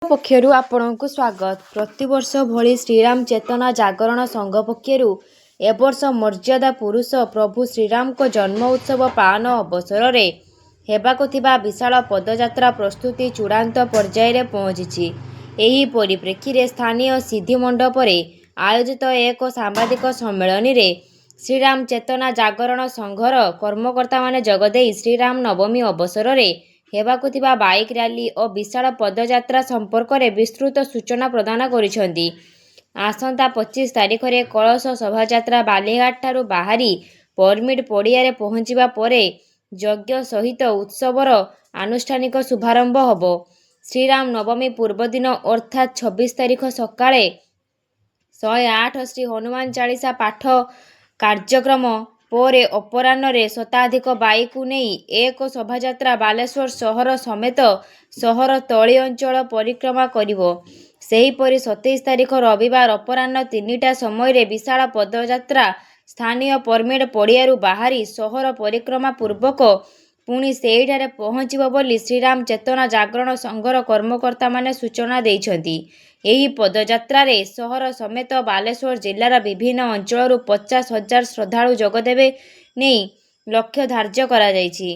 पक्षरु आपणकु स्वागत। प्रतिवर्ष भली श्रीराम चेतना जागरण संघ पक्षरु एवर्ष मर्यादा पुरुष प्रभु श्रीराम को जन्म उत्सव पालन अवसर रे हेबाकु थिबा विशाल पदयात्रा प्रस्तुति चूड़ांत पर्याय रे पहुंची। एही परिप्रेक्षी रे स्थानीय सिद्धि मंडप रे आयोजित एक सांबादिक सम्मेलन रे श्रीराम चेतना जागरण संघर कर्मकर्ता माने जगदेई श्रीराम नवमी अवसर रे हेबाकु थिबा बाइक रैली और विशाल पदयात्रा संपर्क में विस्तृत सूचना प्रदान करिसेंती। आसंता 25 तारिख रे कलश शोभायात्रा बालीघाट ठारू बाहरी परमिट पड़िया रे पहुंचीबा परे यज्ञ सहित उत्सवर आनुष्ठानिक शुभारंभ हबो। श्रीराम नवमी पूर्व दिन अर्थात 26 तारिख सकाळे 108 श्री हनुमान चालीसा पाठ कार्यक्रम पर अपराह्न रे शताधिक बाइक नहीं एक शोभायात्रा बालेश्वर सहर समेत सहर तली अंचल परिक्रमा करिवो। सेहीपरि 27 तारिख रविवार अपराह्न 3टा समय विशाल पदयात्रा स्थानीय परमिट पड़ियारू बाहरी सहर परिक्रमा पूर्वक पुणी सेहिठारे पहुंचीबो बोली श्रीराम चेतना जागरण संघर कर्मकर्ता माने सूचना देइछंती। एही पदयात्रा रे सहर समेत बालेश्वर जिल्लार विभिन्न अंचलरू 50,000 श्रद्धालु जोगदेवे नहीं लक्ष्य धार्य करा जायछि।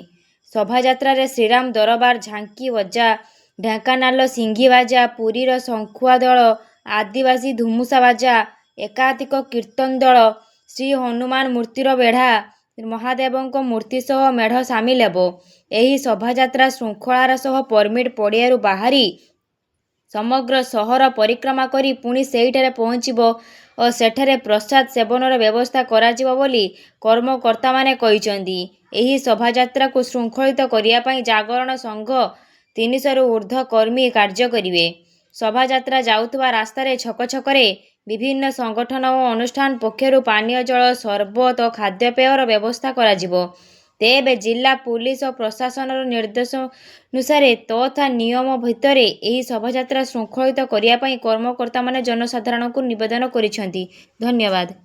शोभायात्रा रे श्रीराम दरबार झांकी बजा ढेंकानाल सिंघी बाजा पुरीर शंखुआ दल आदिवासी धुमुसा बाजा एकाधिक कीर्तन दल श्री हनुमान मूर्तिर बेढ़ा महादेवों मूर्ति सह मेढ़ सामिल हेबो। एही शोभायात्रा श्रृंखलार सह परमिट पड़ियारू बाहरी समग्र सहर परिक्रमा करी पुणी सेहिठारे पहुंचीबो और सेठारे प्रसाद सेवनर व्यवस्था कराजिबो बोली कर्मकर्ता माने कहिसंती। एही शोभायात्रा को श्रृंखलित करिया पई जागरण संघ 300 रु ऊर्ध्व कर्मी कार्य करिवे। शोभायात्रा जाउथबा रास्तारे छक छकरे विभिन्न संगठन और अनुष्ठान पक्षरु पानीय जल सरबत और खाद्यपेयर व्यवस्था कराजिबो। तेबे जिला पुलिस और प्रशासन निर्देश अनुसार तथा नियम भितर एही शोभायात्रा श्रृंखलित करिया पई कर्मकर्ता माने जनसाधारण को निवेदन करिसेंती। धन्यवाद।